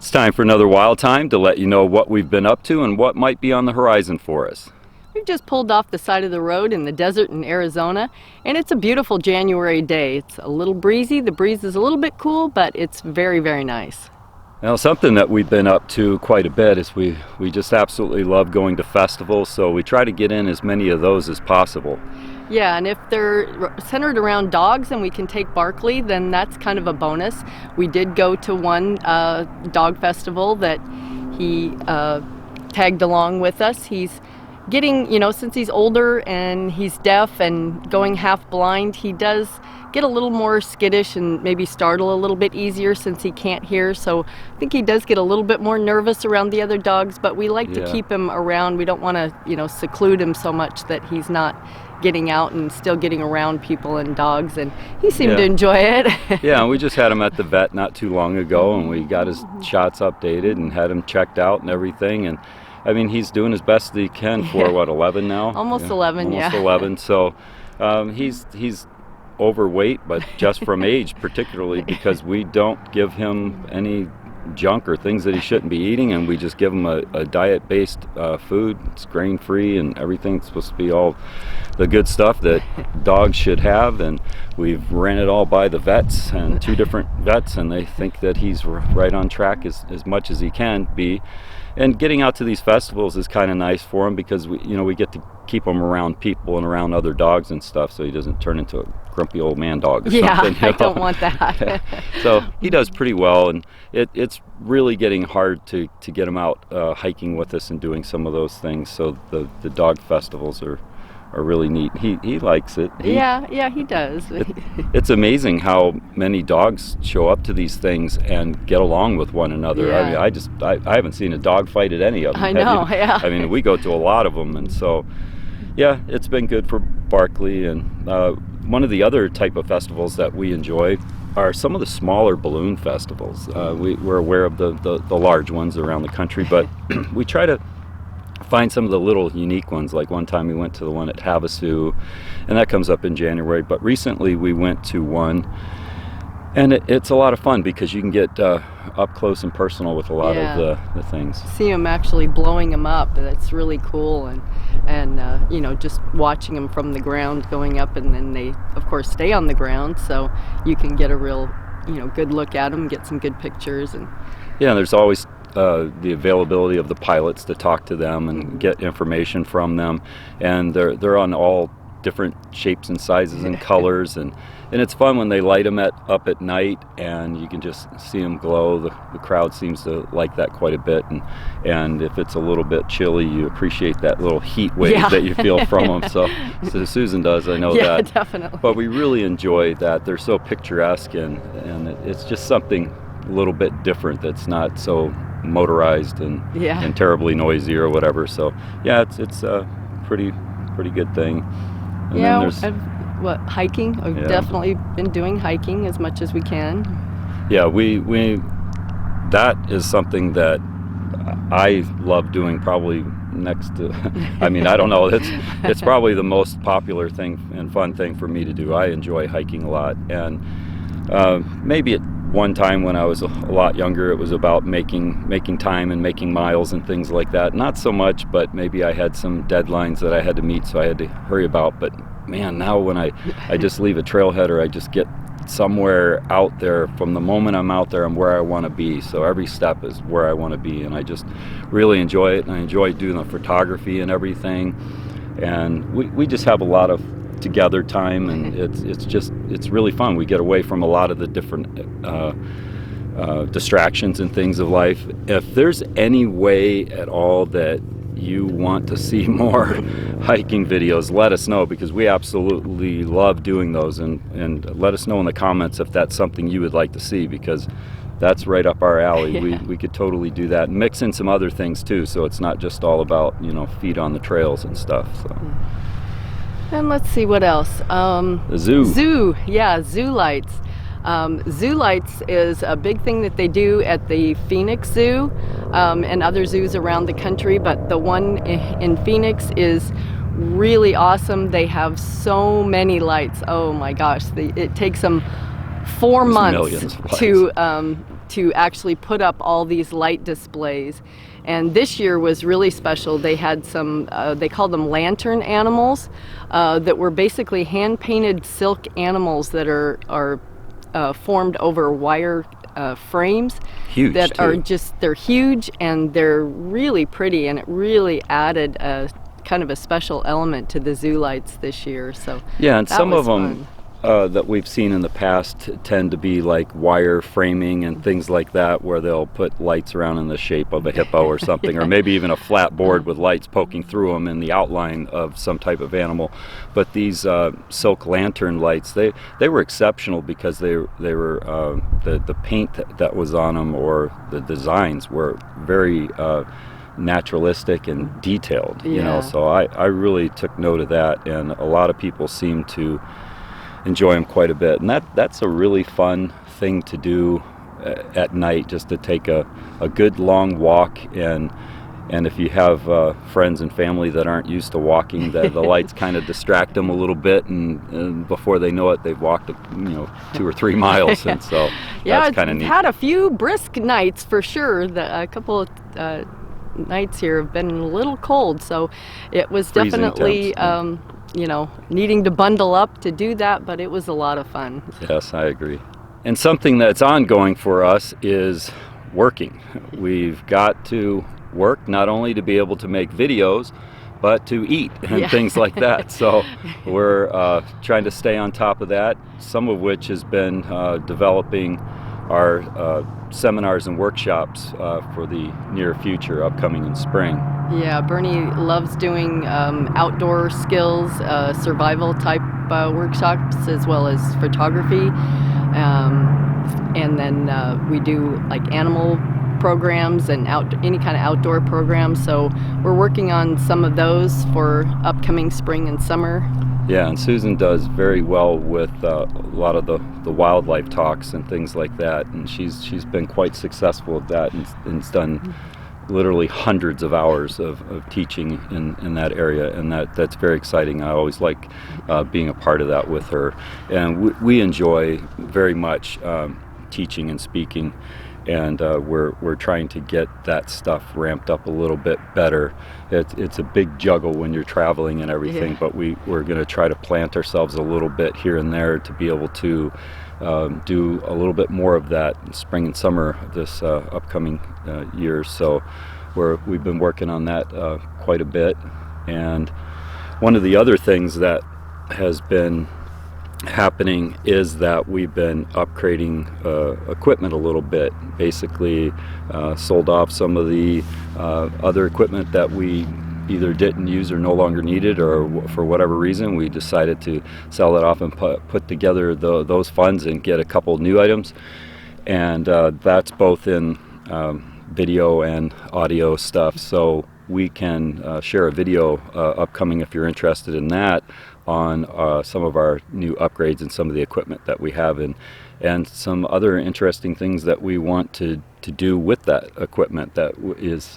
It's time for another Wild Time to let you know what we've been up to and what might be on the horizon for us. We've just pulled off the side of the road in the desert in Arizona, and it's a beautiful January day. It's a little breezy, the breeze is a little bit cool, but it's very, very nice. Now, something that we've been up to quite a bit is we just absolutely love going to festivals, so we try to get in as many of those as possible. Yeah, and if they're centered around dogs and we can take Barkley, then that's kind of a bonus. We did go to one dog festival that he tagged along with us. He's getting, since he's older and he's deaf and going half blind, he does get a little more skittish and maybe startle a little bit easier since he can't hear. So I think he does get a little bit more nervous around the other dogs, but we like to keep him around. We don't want to, seclude him so much that he's not getting out and still getting around people and dogs, and he seemed to enjoy it. Yeah, we just had him at the vet not too long ago, and we got his shots updated and had him checked out and everything, and I mean, he's doing his best that he can for, 11 now? Almost 11, Almost 11, so he's overweight, but just from age particularly, because we don't give him any junk or things that he shouldn't be eating, and we just give him a diet-based food. It's grain-free and everything's supposed to be all the good stuff that dogs should have, and we've ran it all by the vets, and 2 different vets, and they think that he's right on track as much as he can be. And getting out to these festivals is kind of nice for him because we get to keep him around people and around other dogs and stuff, so he doesn't turn into a grumpy old man dog or something. I don't want that. So he does pretty well, and it's really getting hard to get him out hiking with us and doing some of those things. So the dog festivals are really neat. He likes it. Yeah, he does. It's amazing how many dogs show up to these things and get along with one another. Yeah. I mean, I haven't seen a dog fight at any of them. I know, yeah. I mean, we go to a lot of them, and so, yeah, it's been good for Barkley. And one of the other type of festivals that we enjoy are some of the smaller balloon festivals. We're aware of the large ones around the country, but we try to find some of the little unique ones. Like one time we went to the one at Havasu, and that comes up in January, but recently we went to one, and it's a lot of fun because you can get up close and personal with a lot of the things. See them actually blowing them up, that's really cool, and just watching them from the ground going up, and then they of course stay on the ground, so you can get a real good look at them, get some good pictures. And there's always the availability of the pilots to talk to them and get information from them, and they're on all different shapes and sizes and colors, and it's fun when they light them up at night and you can just see them glow. The crowd seems to like that quite a bit, and if it's a little bit chilly, you appreciate that little heat wave that you feel from them. So Susan does, I know that. Yeah, definitely. But we really enjoy that. They're so picturesque, and it's just something a little bit different that's not so motorized and terribly noisy or whatever. So it's a pretty good thing. And then hiking? I've definitely been doing hiking as much as we can. Yeah, we that is something that I love doing, probably next to I mean, I don't know, it's probably the most popular thing and fun thing for me to do. I enjoy hiking a lot, and maybe at one time when I was a lot younger, it was about making time and making miles and things like that. Not so much, but maybe I had some deadlines that I had to meet, so I had to hurry about. But man, now when I just leave a trailhead, or I just get somewhere out there, from the moment I'm out there, I'm where I want to be. So every step is where I want to be, and I just really enjoy it, and I enjoy doing the photography and everything. And we just have a lot of together time, and it's really fun. We get away from a lot of the different distractions and things of life. If there's any way at all that you want to see more hiking videos, let us know, because we absolutely love doing those, and let us know in the comments if that's something you would like to see, because that's right up our alley. We could totally do that, and mix in some other things too, so it's not just all about feet on the trails and stuff. So. And let's see what else. The zoo. Zoo lights. Zoo lights is a big thing that they do at the Phoenix Zoo and other zoos around the country, but the one in Phoenix is really awesome. They have so many lights. Oh my gosh, it takes them 4 months to to actually put up all these light displays. And this year was really special. They had some, they called them lantern animals, that were basically hand-painted silk animals that are formed over wire frames. Huge, that too. are just, they're huge and they're really pretty, and it really added a kind of a special element to the zoo lights this year. So yeah, and that some was of them fun. that we've seen in the past tend to be like wire framing and things like that, where they'll put lights around in the shape of a hippo or something, or maybe even a flat board with lights poking through them in the outline of some type of animal. But these silk lantern lights, they were exceptional because they were the paint that was on them, or the designs were very naturalistic and detailed, you know. So I really took note of that, and a lot of people seem to enjoy them quite a bit, and that's a really fun thing to do at night, just to take a good long walk. And if you have friends and family that aren't used to walking, the lights kind of distract them a little bit, and before they know it, they've walked 2 or 3 miles. And so that's kind of neat. Had a few brisk nights for sure. A couple of nights here have been a little cold, so it was Freezing definitely temps, needing to bundle up to do that, but it was a lot of fun. Yes, I agree. And something that's ongoing for us is working. We've got to work not only to be able to make videos, but to eat and things like that. So we're trying to stay on top of that, some of which has been developing our seminars and workshops for the near future, upcoming in spring. Yeah, Bernie loves doing outdoor skills, survival type workshops, as well as photography. And then we do like animal programs and any kind of outdoor programs. So we're working on some of those for upcoming spring and summer. Yeah, and Susan does very well with a lot of the wildlife talks and things like that, and she's been quite successful at that, and has done literally hundreds of hours of teaching in that area, and that's very exciting. I always like being a part of that with her, and we enjoy very much teaching and speaking, and we're trying to get that stuff ramped up a little bit better. It's a big juggle when you're traveling and everything, but we're going to try to plant ourselves a little bit here and there to be able to do a little bit more of that in spring and summer this upcoming year. So we've been working on that quite a bit. And one of the other things that has been happening is that we've been upgrading equipment a little bit. Basically sold off some of the other equipment that we either didn't use or no longer needed, or for whatever reason we decided to sell it off and put together those funds and get a couple new items. And that's both in video and audio stuff, so we can share a video upcoming if you're interested in that, on some of our new upgrades and some of the equipment that we have, and some other interesting things that we want to do with that equipment that is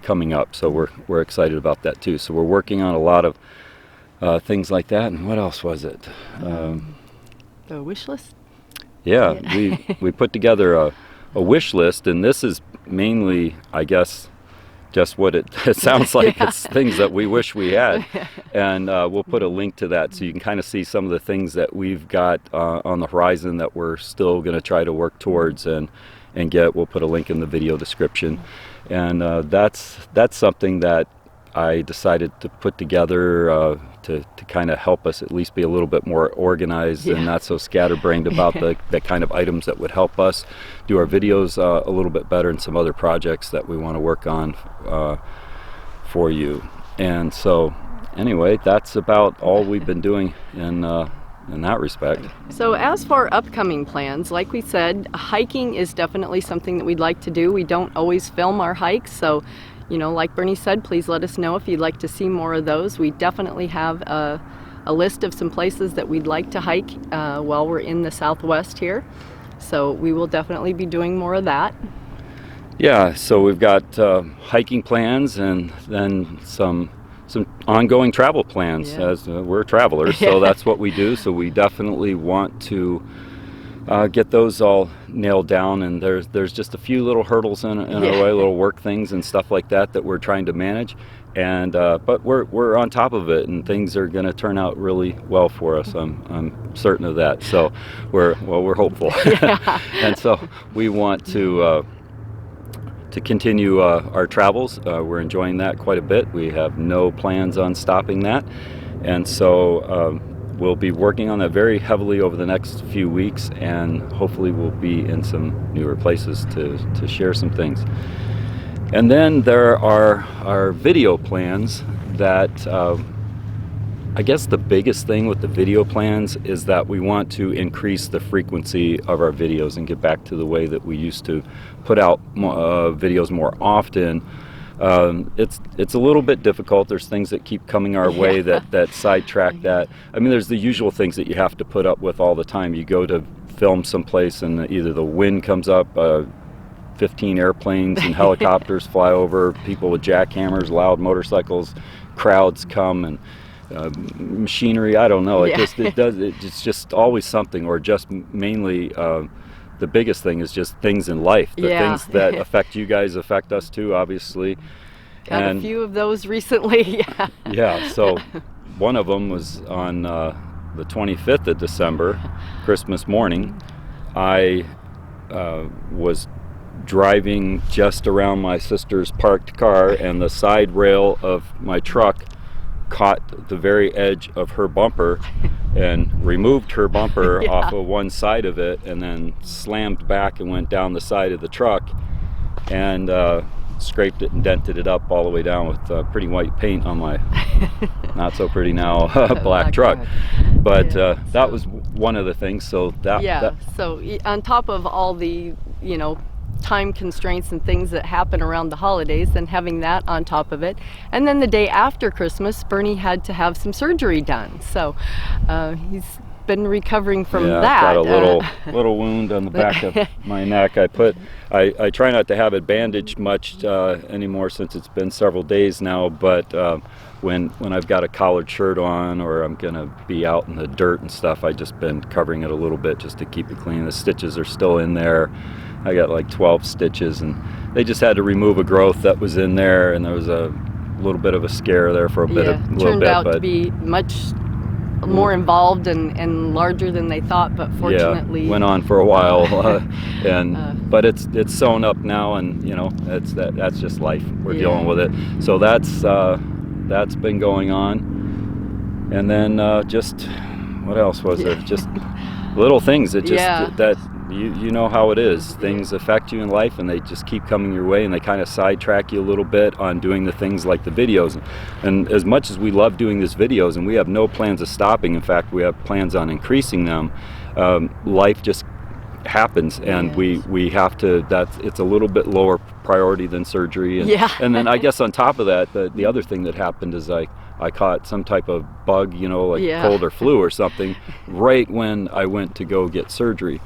coming up. So we're excited about that too. So we're working on a lot of things like that. And what else was it? The wish list? Yeah, we put together a wish list, and this is mainly, I guess, just what it sounds like. It's things that we wish we had, and we'll put a link to that so you can kind of see some of the things that we've got on the horizon that we're still going to try to work towards and get. We'll put a link in the video description, and that's something that I decided to put together to kind of help us at least be a little bit more organized and not so scatterbrained about the kind of items that would help us do our videos a little bit better, and some other projects that we want to work on for you. And so anyway, that's about all we've been doing in that respect. So as for upcoming plans, like we said, hiking is definitely something that we'd like to do. We don't always film our hikes, so like Bernie said, please let us know if you'd like to see more of those. We definitely have a list of some places that we'd like to hike while we're in the Southwest here. So we will definitely be doing more of that. Yeah, so we've got hiking plans, and then some ongoing travel plans, as we're travelers, so that's what we do. So we definitely want to get those all nailed down, and there's just a few little hurdles in our way, little work things and stuff like that we're trying to manage, and but we're on top of it, and things are going to turn out really well for us. I'm certain of that. So we're hopeful. And so we want to continue our travels. We're enjoying that quite a bit. We have no plans on stopping that, and so we'll be working on that very heavily over the next few weeks, and hopefully we'll be in some newer places to share some things. And then there are our video plans that I guess the biggest thing with the video plans is that we want to increase the frequency of our videos and get back to the way that we used to put out videos more often. It's a little bit difficult. There's things that keep coming our way that sidetrack that. I mean, there's the usual things that you have to put up with all the time. You go to film someplace and either the wind comes up, 15 airplanes and helicopters fly over, people with jackhammers, loud motorcycles, crowds come, and machinery. I don't know. It's just always something, or just mainly. The biggest thing is just things in life. The things that affect you guys affect us too, obviously. Got a few of those recently. So one of them was on the 25th of December, Christmas morning. I was driving just around my sister's parked car, and the side rail of my truck caught the very edge of her bumper and removed her bumper off of one side of it, and then slammed back and went down the side of the truck, and scraped it and dented it up all the way down with pretty white paint on my not so pretty now black truck. But that was one of the things. So so on top of all the time constraints and things that happen around the holidays, and having that on top of it, and then the day after Christmas, Bernie had to have some surgery done. So he's been recovering from that. Got a little wound on the back of my neck. I try not to have it bandaged much anymore, since it's been several days now. But when I've got a collared shirt on, or I'm gonna be out in the dirt and stuff, I just been covering it a little bit just to keep it clean. The stitches are still in there. I got like 12 stitches, and they just had to remove a growth that was in there, and there was a little bit of a scare there for a little bit. Turned out to be much more involved and larger than they thought, but fortunately went on for a while, but it's sewn up now, and that's just life. We're dealing with it. So that's been going on, and then just what else was there? Just little things that that. You know how it is. Things affect you in life, and they just keep coming your way, and they kind of sidetrack you a little bit on doing the things like the videos. And as much as we love doing these videos, and we have no plans of stopping, in fact we have plans on increasing them, life just happens, and we have to, it's a little bit lower priority than surgery, and, and then I guess on top of that, the other thing that happened is I caught some type of bug, like cold or flu or something, right when I went to go get surgery.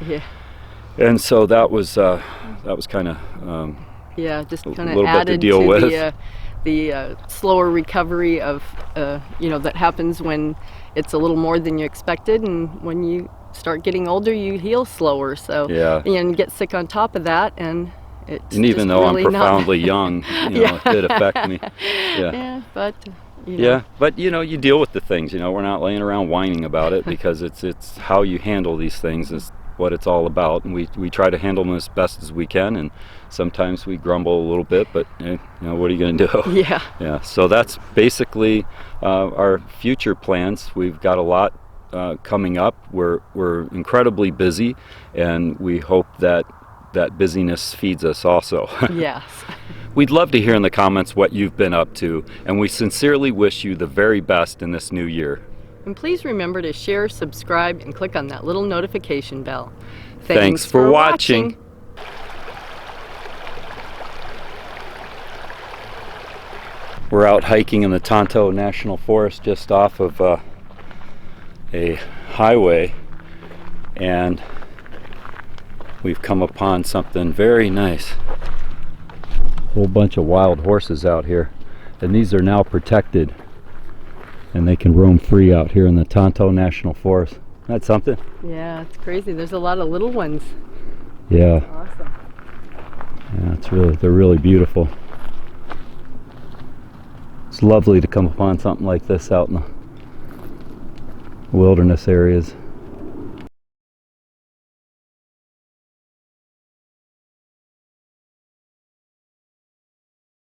And so that was kind of just kind a little of added bit to deal with. The slower recovery of that happens when it's a little more than you expected, and when you start getting older, you heal slower. So and get sick on top of that, and it's even though really I'm profoundly young, it did affect me. But. But you deal with the things. We're not laying around whining about it, because it's how you handle these things is what it's all about, and we try to handle them as best as we can, and sometimes we grumble a little bit, but what are you going to do? So that's basically our future plans. We've got a lot coming up. We're incredibly busy, and we hope that busyness feeds us also. We'd love to hear in the comments what you've been up to, and we sincerely wish you the very best in this new year. And please remember to share, subscribe, and click on that little notification bell. Thanks for watching. We're out hiking in the Tonto National Forest, just off of a highway, and we've come upon something very nice. A whole bunch of wild horses out here, and these are now protected, and they can roam free out here in the Tonto National Forest. That's something. Yeah, it's crazy. There's a lot of little ones. Yeah. Awesome. Yeah, they're really beautiful. It's lovely to come upon something like this out in the wilderness areas.